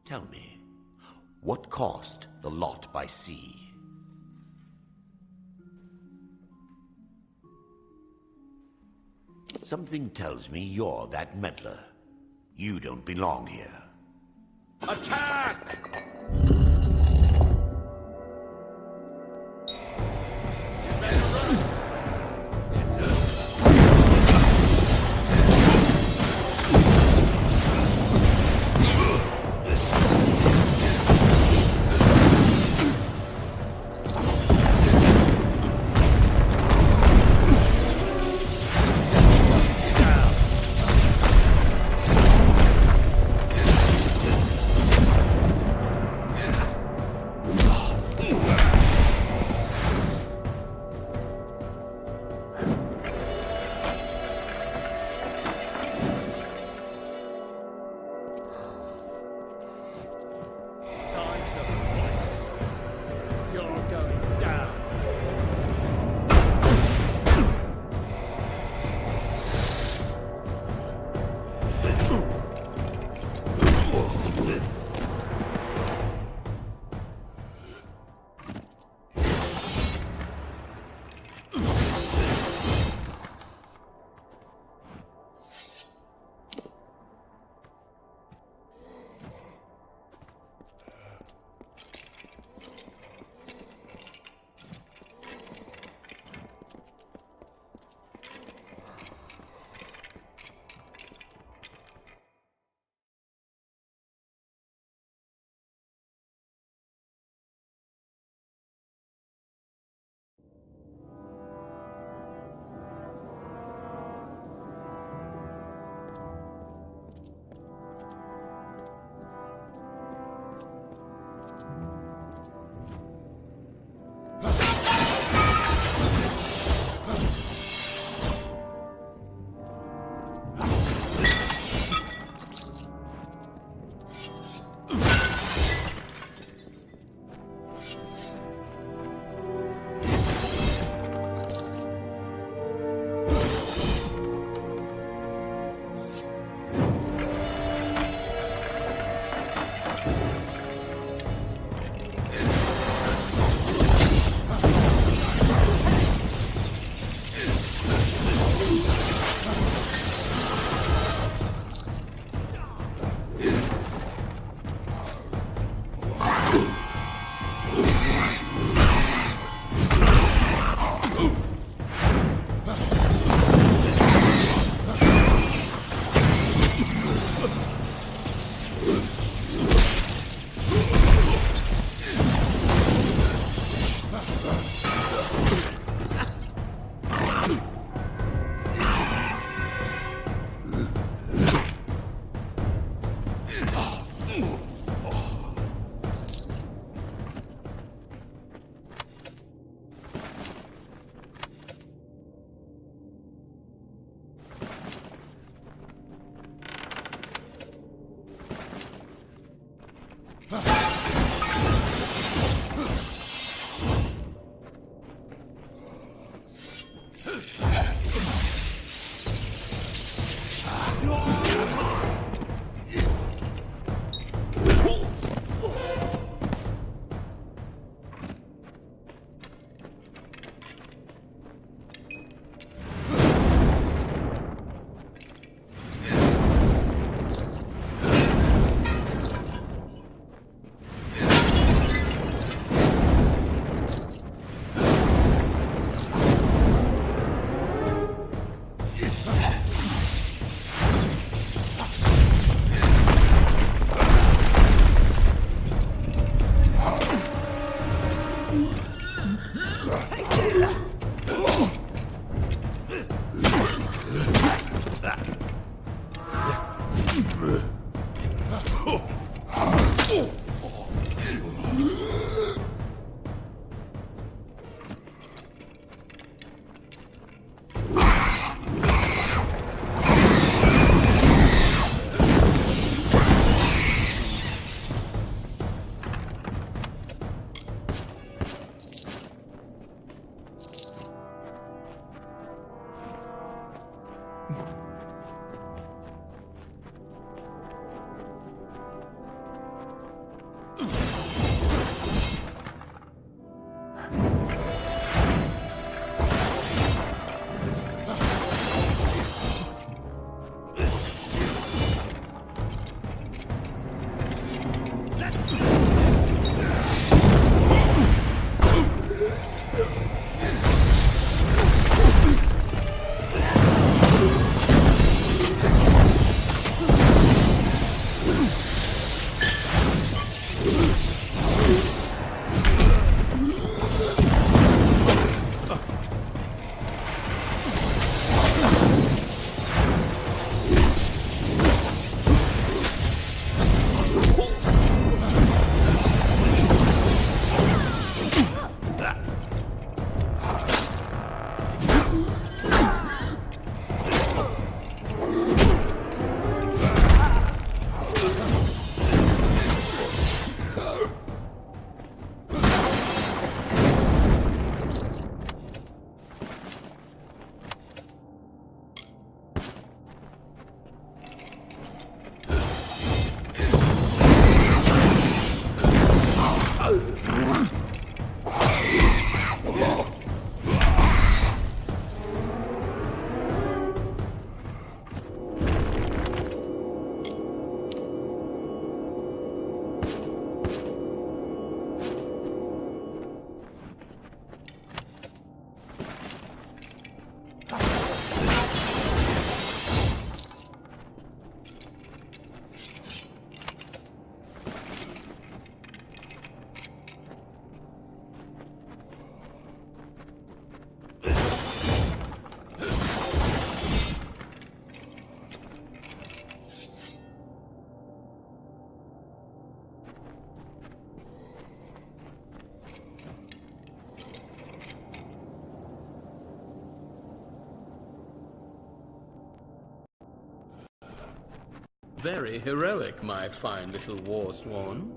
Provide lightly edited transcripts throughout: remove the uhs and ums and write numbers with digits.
Tell me, what caused the lot by sea? Something tells me you're that meddler. You don't belong here. Attack! Very heroic, my fine little Warsworn.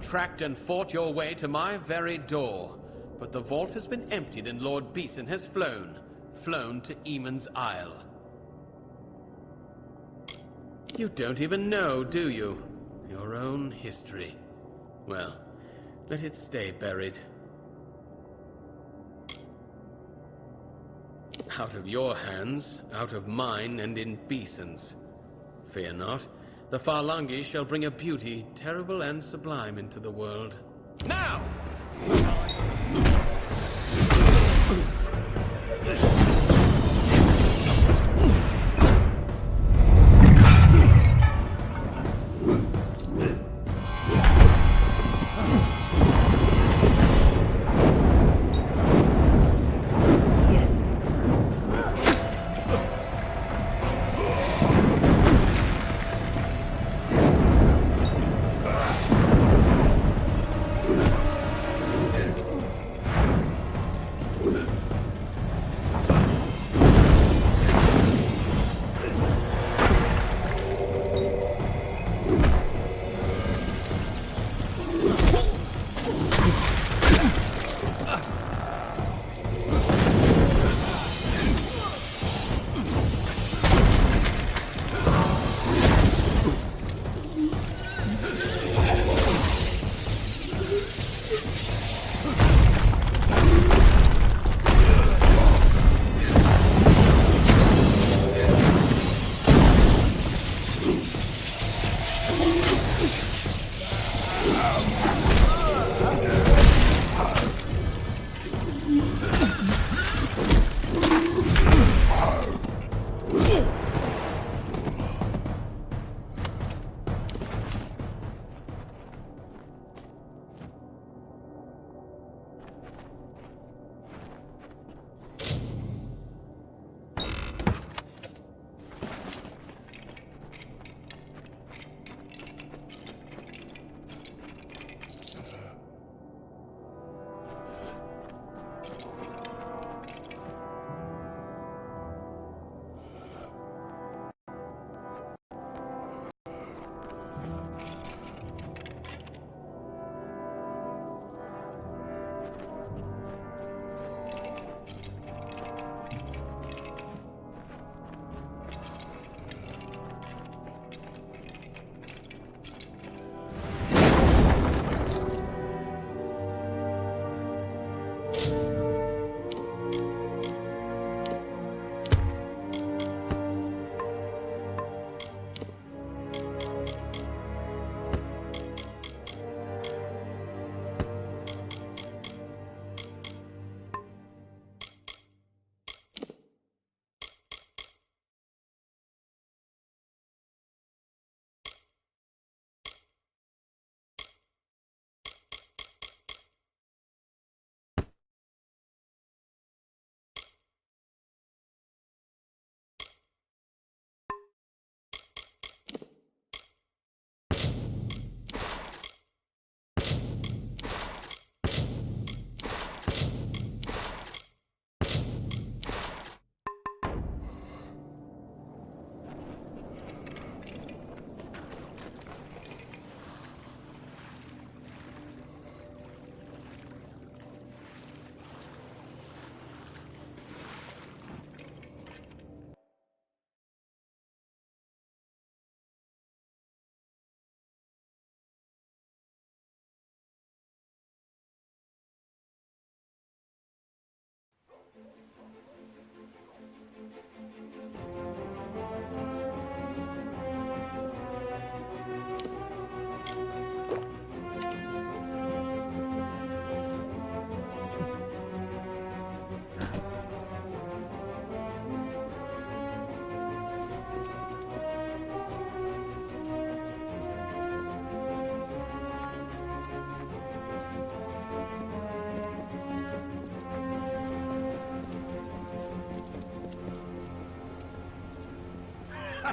Tracked and fought your way to my very door, but the vault has been emptied and Lord Beeson has flown to Eamon's Isle. You don't even know, do you? Your own history. Well, let it stay buried. Out of your hands, out of mine, and in Beeson's. Fear not. The Farlangi shall bring a beauty terrible and sublime into the world. Now!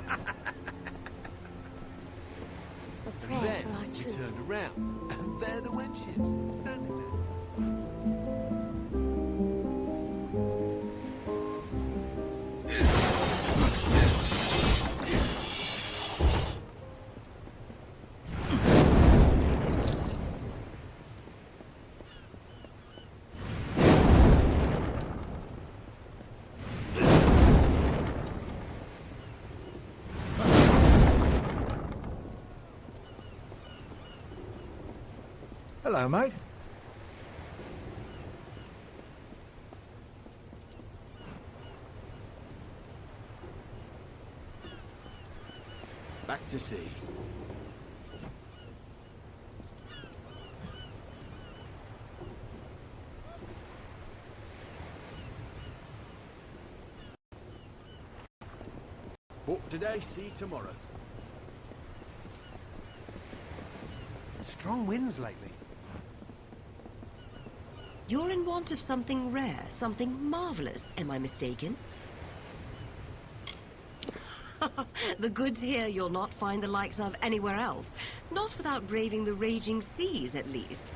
A And prayer then for our we troops. turned around, and there the wenches, standing there. Hello, mate. Back to sea. Port today, sea tomorrow. Strong winds lately. You're in want of something rare, something marvelous, am I mistaken? The goods here you'll not find the likes of anywhere else. Not without braving the raging seas, at least.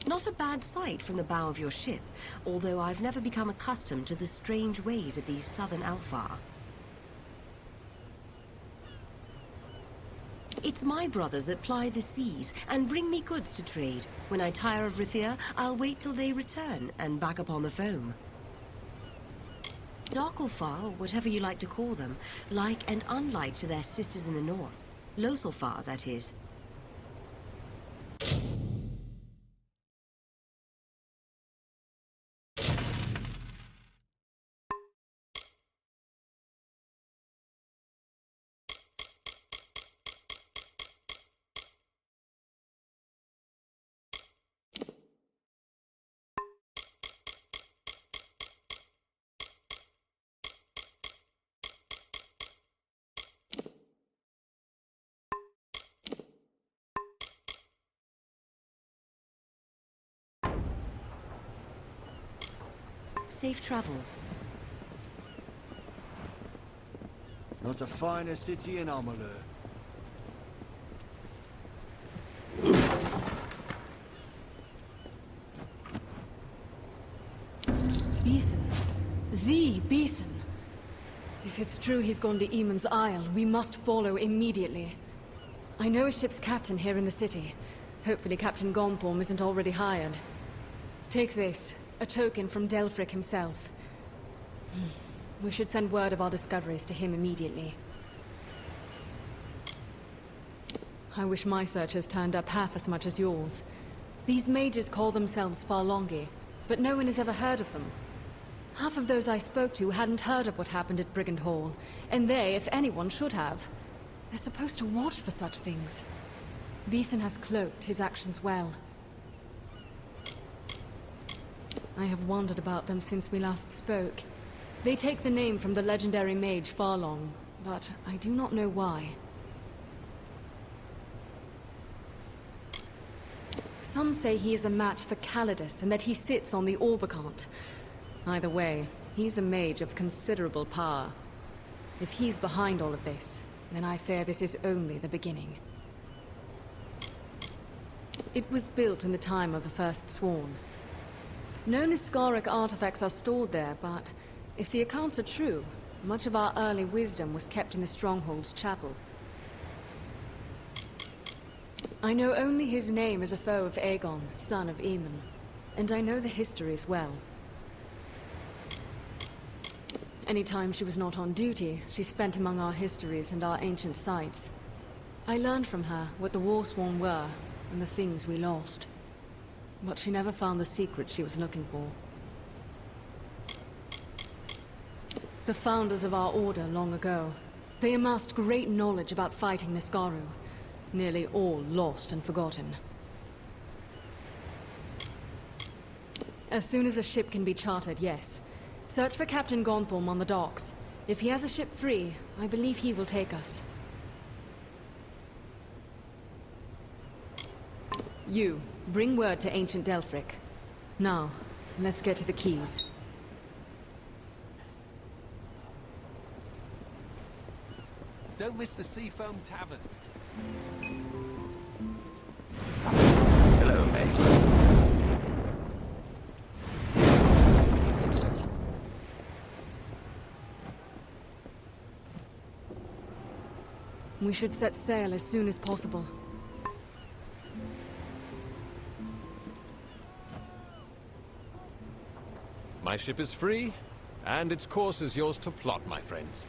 Not a bad sight from the bow of your ship, although I've never become accustomed to the strange ways of these southern Alfar. It's my brothers that ply the seas and bring me goods to trade. When I tire of Rithia, I'll wait till they return and back upon the foam. Darkelfar, whatever you like to call them, like and unlike to their sisters in the north. Loselfar, that is. Safe travels. Not a finer city in Amalur. Beeson. The Beeson. If it's true he's gone to Eamon's Isle, we must follow immediately. I know a ship's captain here in the city. Hopefully Captain Gonporm isn't already hired. Take this, a token from Delfric himself. We should send word of our discoveries to him immediately. I wish my searchers turned up half as much as yours. These mages call themselves Farlongi, but no one has ever heard of them. Half of those I spoke to hadn't heard of what happened at Brigand Hall, and they, if anyone, should have. They're supposed to watch for such things. Beeson has cloaked his actions well. I have wondered about them since we last spoke. They take the name from the legendary mage Farlong, but I do not know why. Some say he is a match for Calidus and that he sits on the Orbicant. Either way, he's a mage of considerable power. If he's behind all of this, then I fear this is only the beginning. It was built in the time of the First Sworn. No Naskaric artifacts are stored there, but if the accounts are true, much of our early wisdom was kept in the Stronghold's chapel. I know only his name as a foe of Aegon, son of Aemon, and I know the histories well. Anytime she was not on duty, she spent among our histories and our ancient sites. I learned from her what the Warsworn were, and the things we lost. But she never found the secret she was looking for. The founders of our order long ago, they amassed great knowledge about fighting Naskaru. Nearly all lost and forgotten. As soon as a ship can be chartered, yes. Search for Captain Gonthorm on the docks. If he has a ship free, I believe he will take us. You, bring word to ancient Delfric. Now, let's get to the keys. Don't miss the Seafoam Tavern. Hello, mate. We should set sail as soon as possible. My ship is free, and its course is yours to plot, my friends.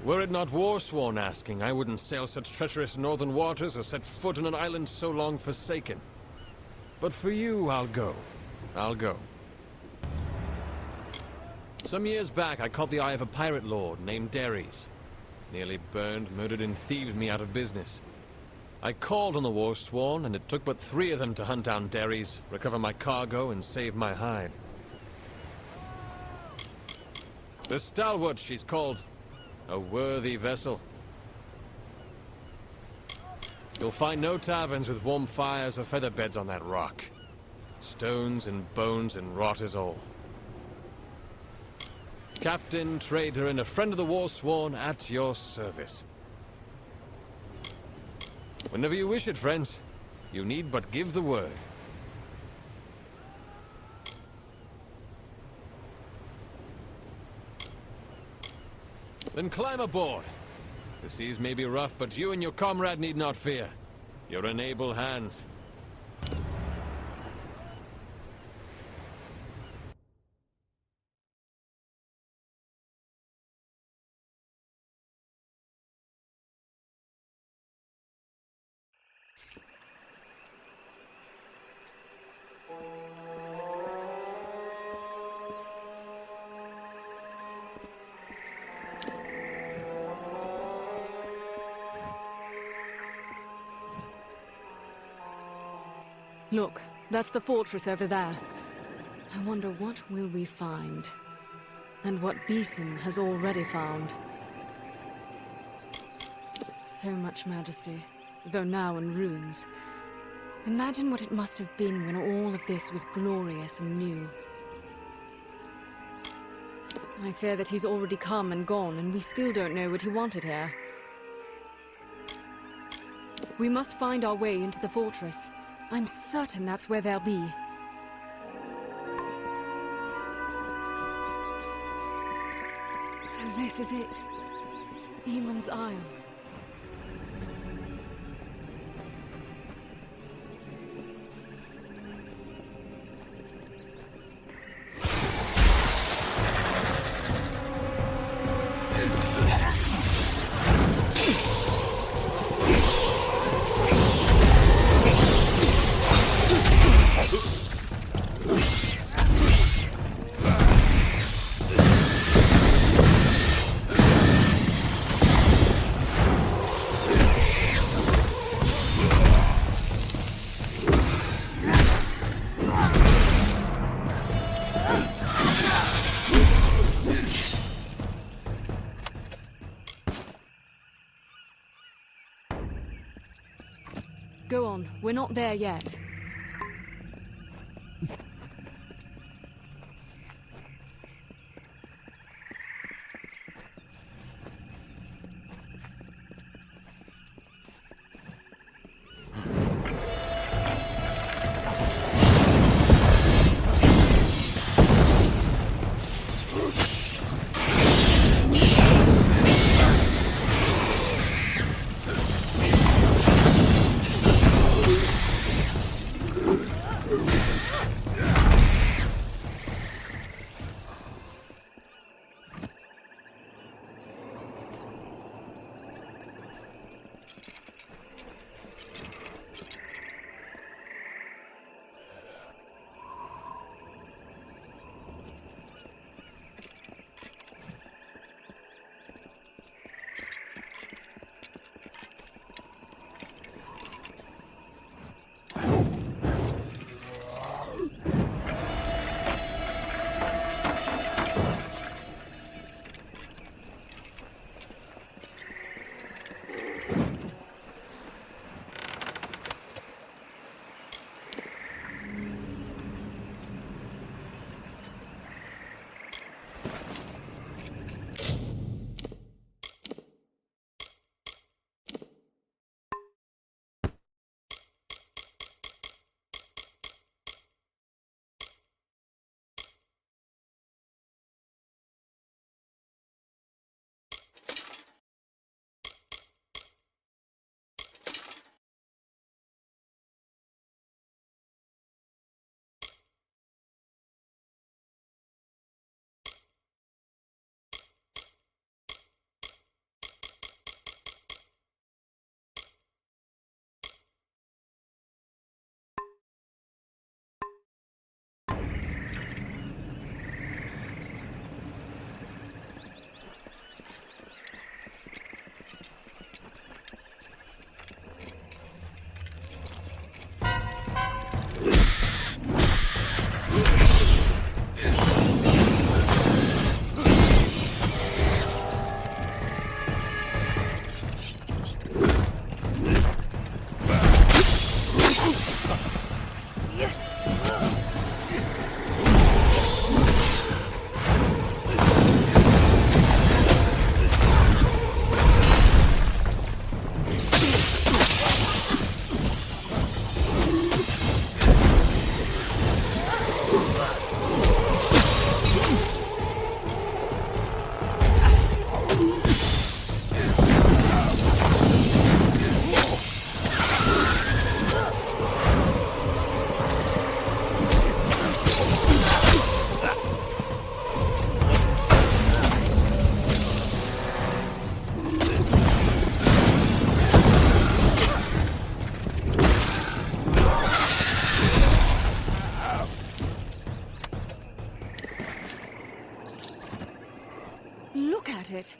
Were it not Warsworn asking, I wouldn't sail such treacherous northern waters or set foot on an island so long forsaken. But for you, I'll go. I'll go. Some years back, I caught the eye of a pirate lord named Derrys. Nearly burned, murdered, and thieved me out of business. I called on the Warsworn, and it took but 3 of them to hunt down Derrys, recover my cargo, and save my hide. The Stalwart, she's called. A worthy vessel. You'll find no taverns with warm fires or feather beds on that rock. Stones and bones and rot is all. Captain, trader, and a friend of the Warsworn at your service. Whenever you wish it, friends, you need but give the word. Then climb aboard. The seas may be rough, but you and your comrade need not fear. You're in able hands. Look, that's the fortress over there. I wonder what will we find? And what Beeson has already found. So much majesty, though now in ruins. Imagine what it must have been when all of this was glorious and new. I fear that he's already come and gone, and we still don't know what he wanted here. We must find our way into the fortress. I'm certain that's where they'll be. So this is it. Eamon's Isle. Go on, we're not there yet. Look at it.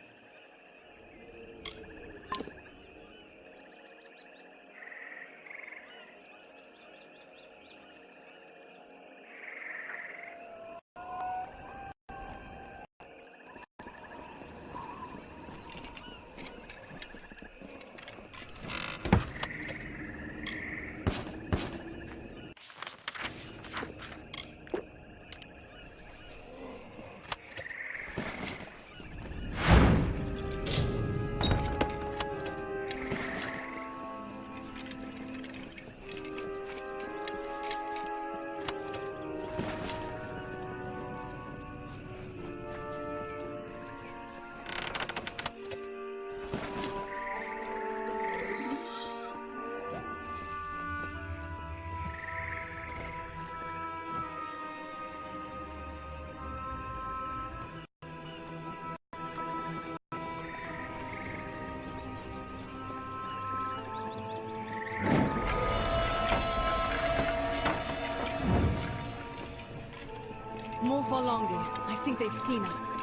More Farlangi. I think they've seen us.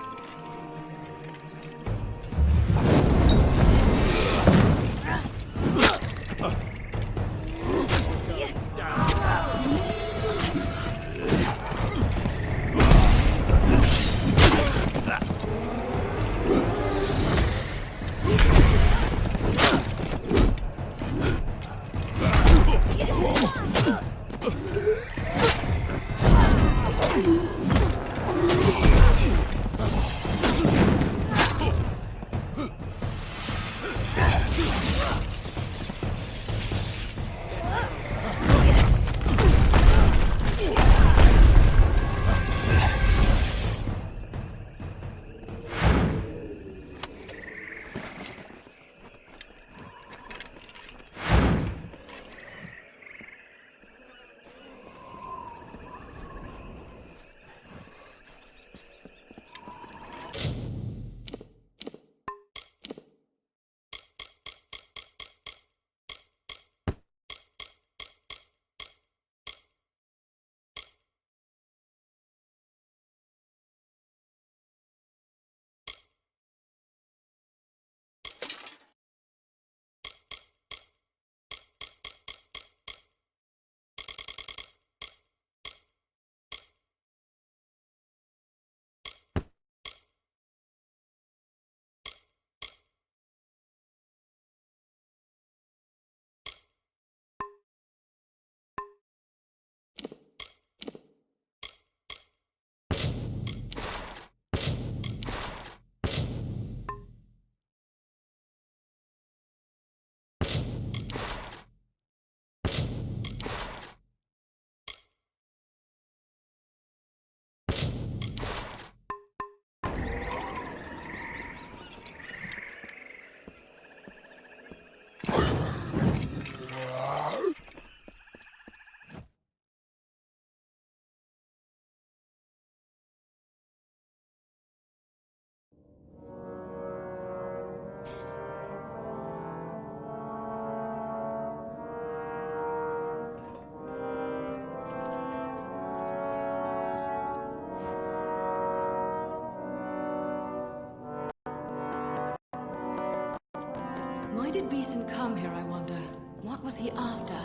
Why did Beeson come here, I wonder? What was he after?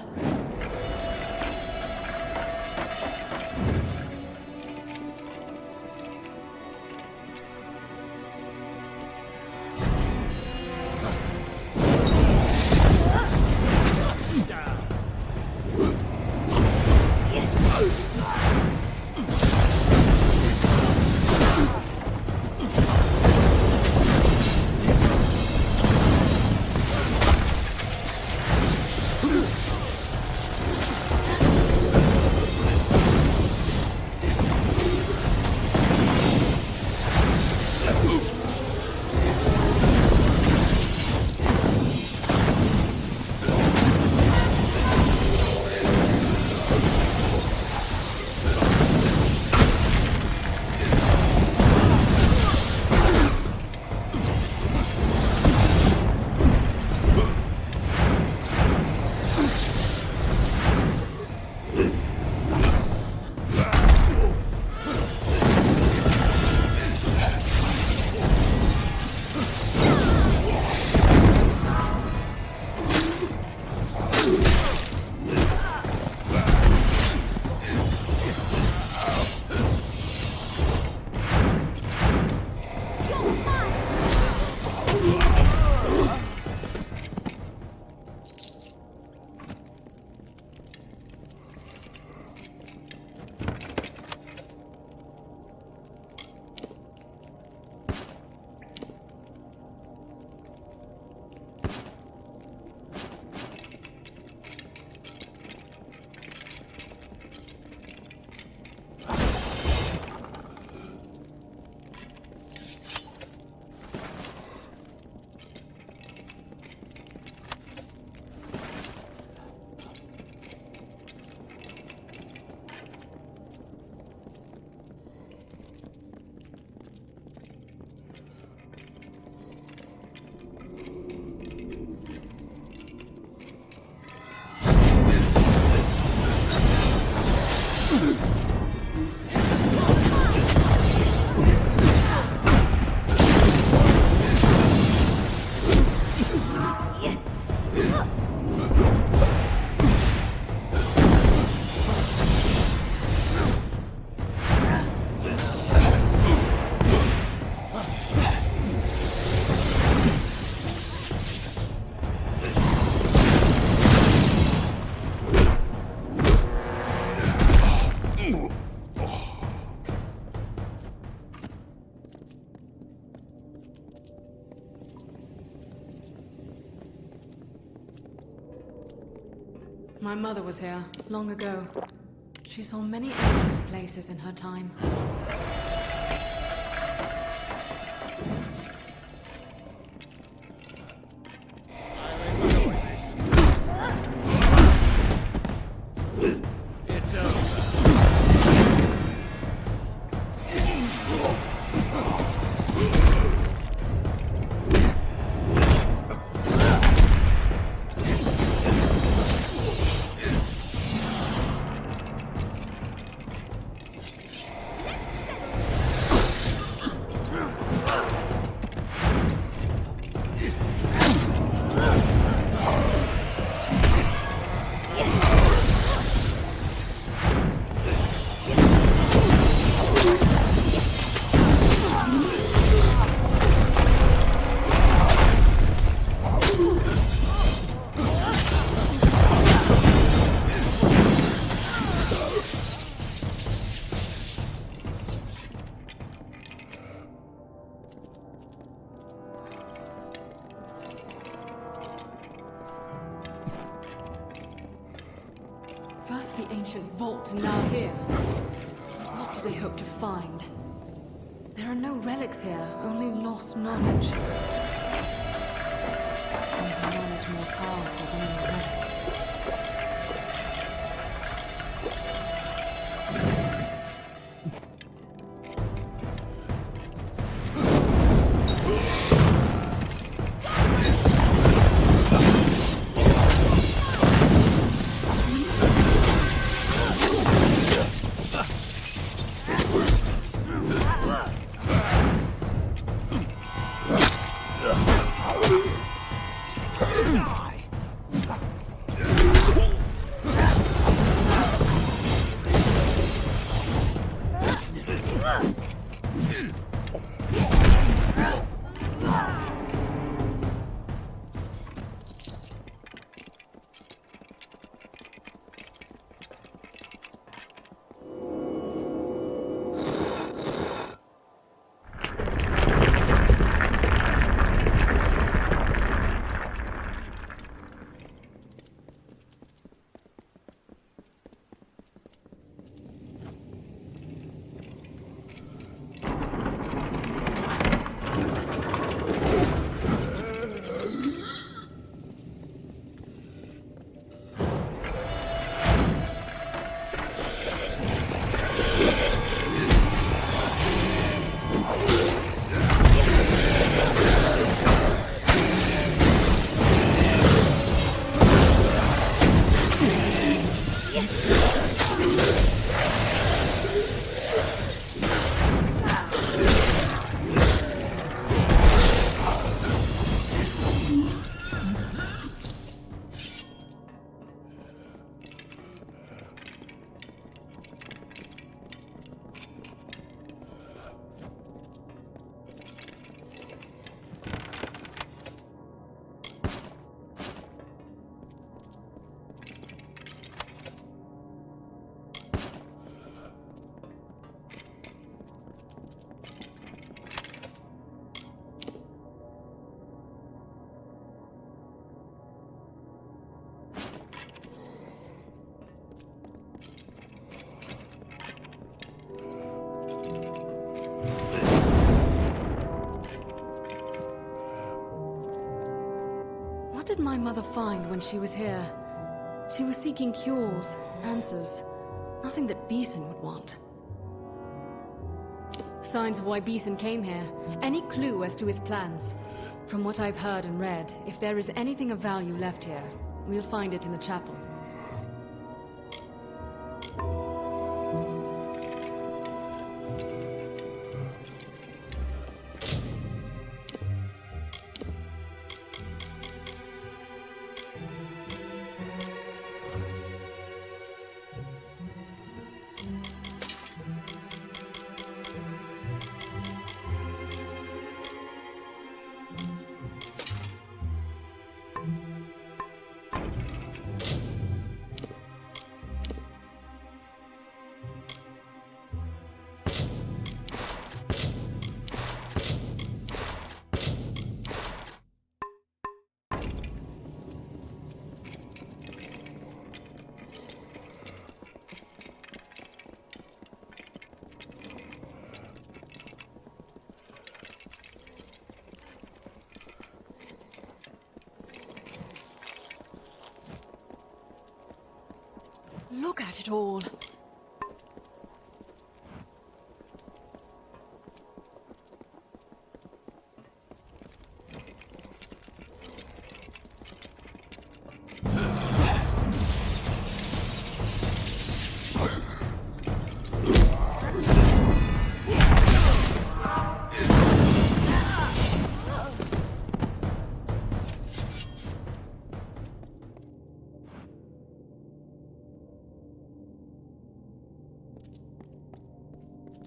My mother was here, long ago. She saw many ancient places in her time. It's over. First the ancient vault, and now here. What do they hope to find? There are no relics here, only lost knowledge. Maybe knowledge more powerful than any relic. What did my mother find when she was here? She was seeking cures, answers. Nothing that Beeson would want. Signs of why Beeson came here. Any clue as to his plans? From what I've heard and read, if there is anything of value left here, we'll find it in the chapel. forget it all.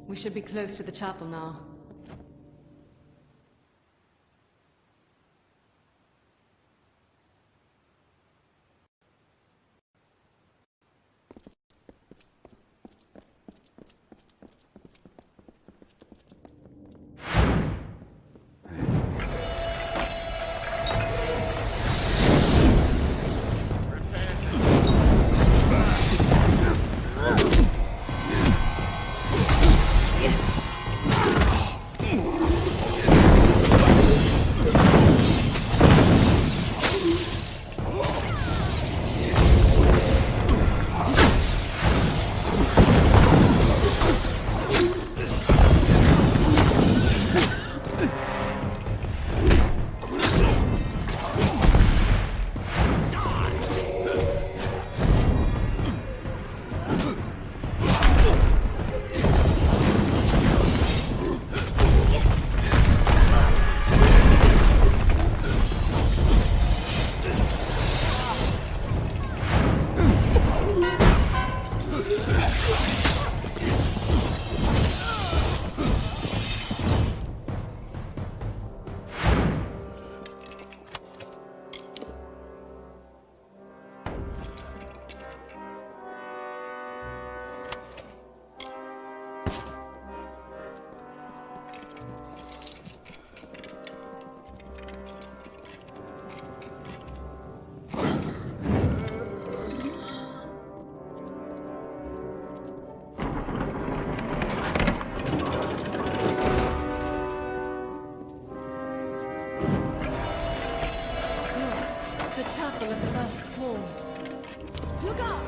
We should be close to the chapel now. Chapel of the First Swarm. Look out!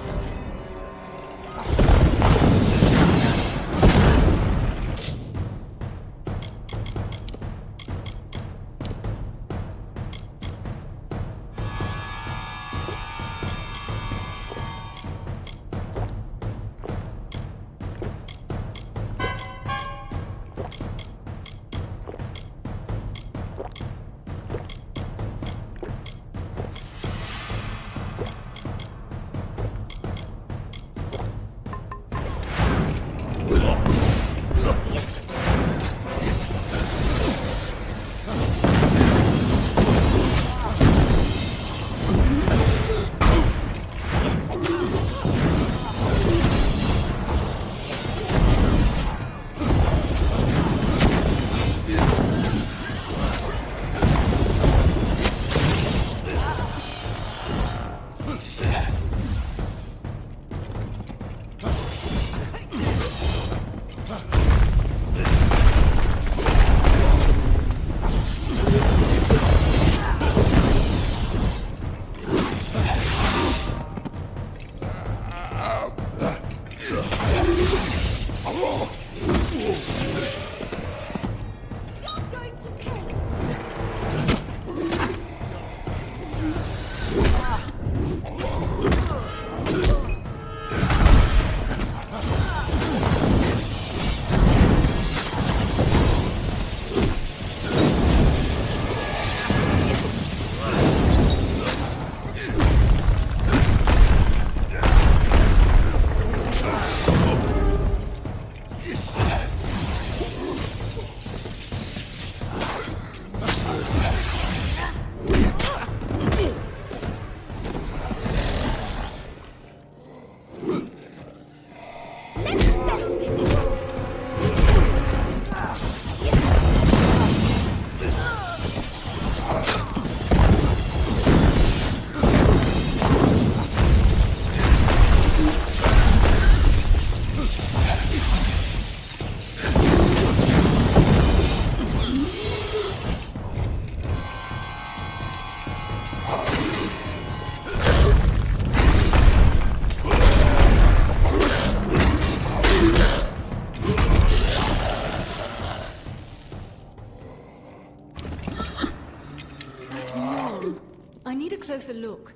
closer look.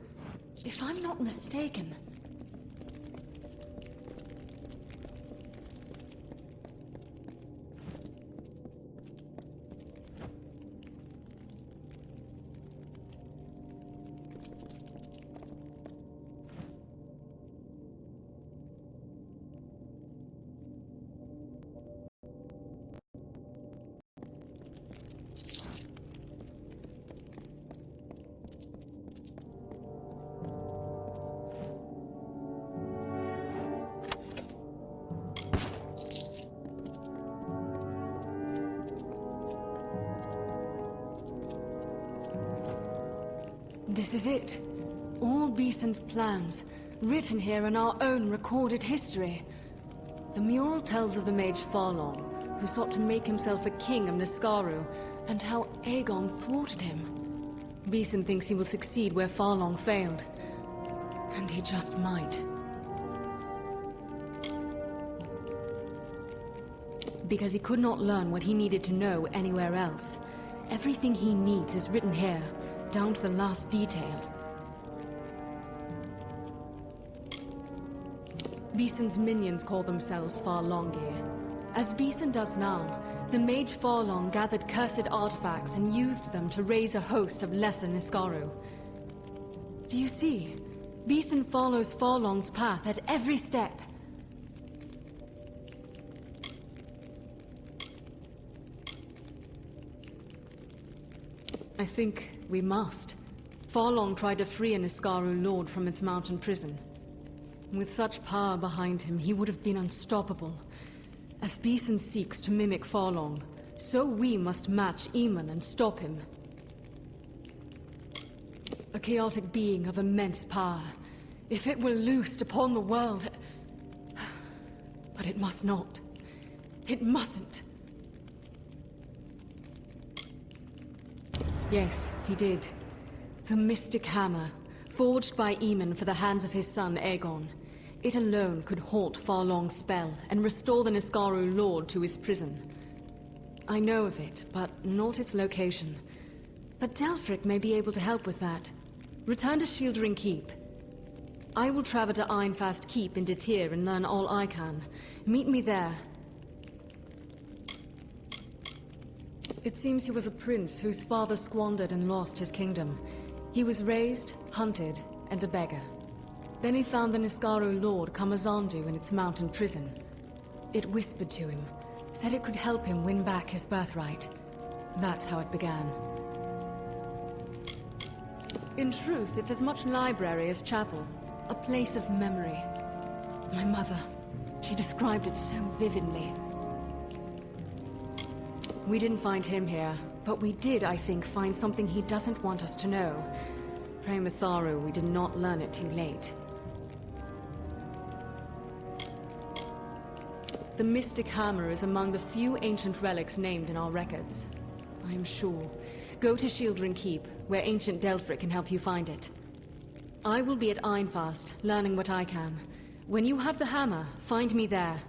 If I'm not mistaken... This is it. All Beeson's plans, written here in our own recorded history. The mural tells of the mage Farlong, who sought to make himself a king of Naskaru, and how Aegon thwarted him. Beeson thinks he will succeed where Farlong failed. And he just might. Because he could not learn what he needed to know anywhere else. Everything he needs is written here, down to the last detail. Beeson's minions call themselves Farlongi. As Beeson does now, the mage Farlong gathered cursed artifacts and used them to raise a host of lesser Naskaru. Do you see? Beeson follows Farlong's path at every step. I think we must. Farlong tried to free a Naskaru lord from its mountain prison. With such power behind him, he would have been unstoppable. As Beeson seeks to mimic Farlong, so we must match Eamon and stop him. A chaotic being of immense power. If it were loosed upon the world... But it must not. It mustn't. Yes, he did. The Mystic Hammer, forged by Eamon for the hands of his son Aegon. It alone could halt Farlong's spell and restore the Naskaru Lord to his prison. I know of it, but not its location. But Delphric may be able to help with that. Return to Shieldring Keep. I will travel to Ironfast Keep in Detir and learn all I can. Meet me there. It seems he was a prince whose father squandered and lost his kingdom. He was raised, hunted, and a beggar. Then he found the Naskaru Lord Kamazandu in its mountain prison. It whispered to him, said it could help him win back his birthright. That's how it began. In truth, it's as much library as chapel. A place of memory. My mother, she described it so vividly. We didn't find him here, but we did, I think, find something he doesn't want us to know. Pray Mitharu, we did not learn it too late. The Mystic Hammer is among the few ancient relics named in our records. I am sure. Go to Shieldring Keep, where ancient Delphric can help you find it. I will be at Ironfast, learning what I can. When you have the hammer, find me there.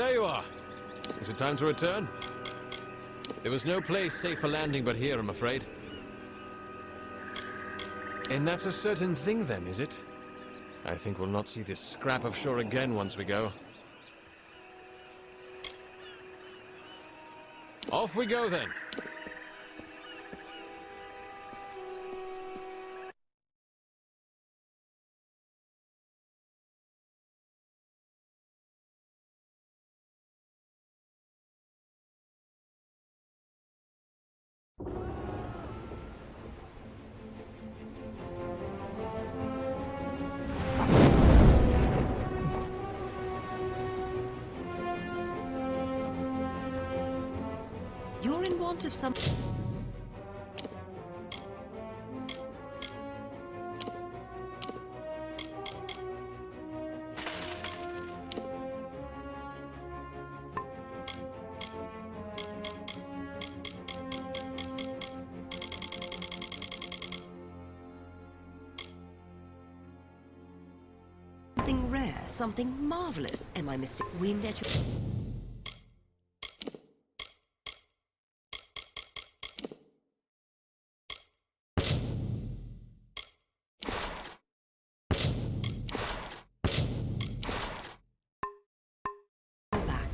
There you are. Is it time to return? There was no place safe for landing but here, I'm afraid. And that's a certain thing then, is it? I think we'll not see this scrap of shore again once we go. Off we go then. You're in want of some... Something rare, something marvelous. Am I mistaken? Wind at your... back.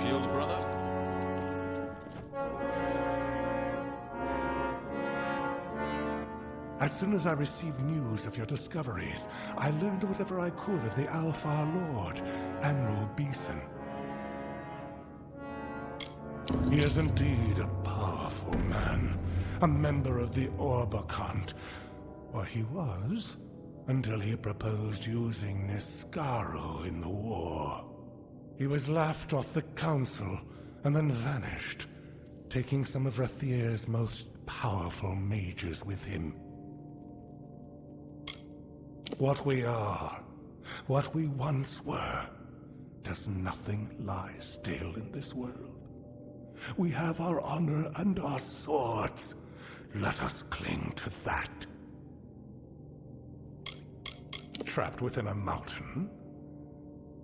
Shield, brother. As soon as I received news of your discoveries, I learned whatever I could of the Alpha Lord, Anro Beeson. He is indeed a powerful man, a member of the Orbacont, or he was, until he proposed using Naskaru in the war. He was laughed off the council, and then vanished, taking some of Rathir's most powerful mages with him. What we are, what we once were, does nothing lie still in this world. We have our honor and our swords. Let us cling to that. Trapped within a mountain?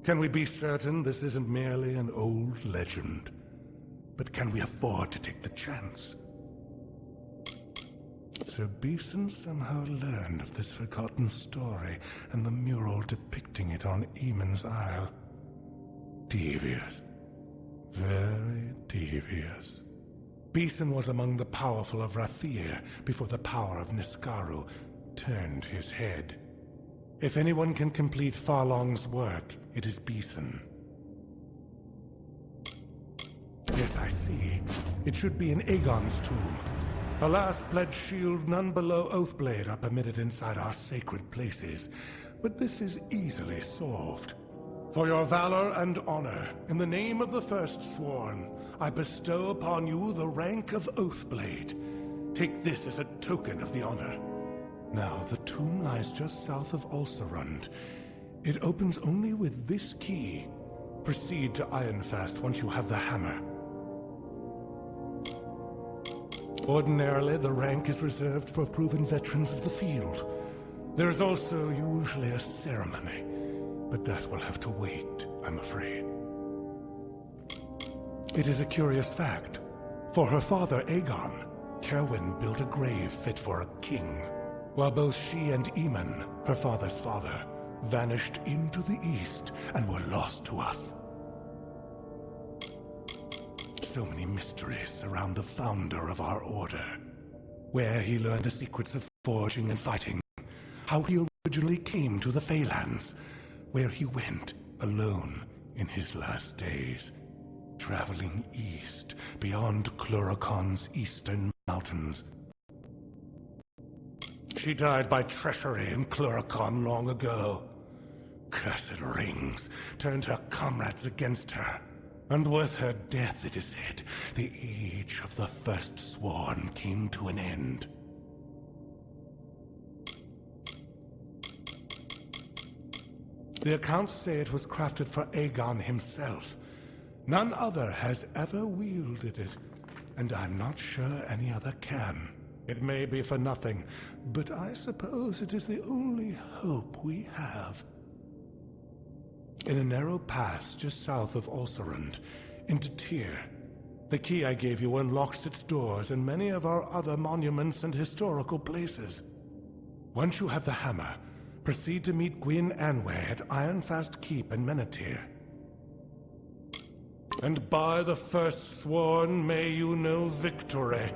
Can we be certain this isn't merely an old legend? But can we afford to take the chance? Sir Beeson somehow learned of this forgotten story and the mural depicting it on Eamon's Isle. Devious. Very devious. Beeson was among the powerful of Rathir before the power of Naskaru turned his head. If anyone can complete Farlong's work, it is Beeson. Yes, I see. It should be in Aegon's tomb. Alas, pledge shield, none below Oathblade are permitted inside our sacred places. But this is easily solved. For your valor and honor, in the name of the First Sworn, I bestow upon you the rank of Oathblade. Take this as a token of the honor. Now, the tomb lies just south of Ulcerund. It opens only with this key. Proceed to Ironfast once you have the hammer. Ordinarily, the rank is reserved for proven veterans of the field. There is also usually a ceremony, but that will have to wait, I'm afraid. It is a curious fact. For her father, Aegon, Cerwyn built a grave fit for a king, while both she and Aemon, her father's father, vanished into the east and were lost to us. So many mysteries surround the founder of our order. where he learned the secrets of forging and fighting, how he originally came to the Phalanx, where he went alone in his last days, traveling east beyond Cluracon's eastern mountains. She died by treachery in Cluracon long ago. Cursed rings turned her comrades against her, and with her death, it is said, the age of the First Sworn came to an end. The accounts say it was crafted for Aegon himself. None other has ever wielded it, and I'm not sure any other can. It may be for nothing, but I suppose it is the only hope we have. In a narrow pass just south of Ulcerund, into Tyr, the key I gave you unlocks its doors and many of our other monuments and historical places. Once you have the hammer, proceed to meet Gwyn Anway at Ironfast Keep in Menethir. And by the First Sworn, may you know victory.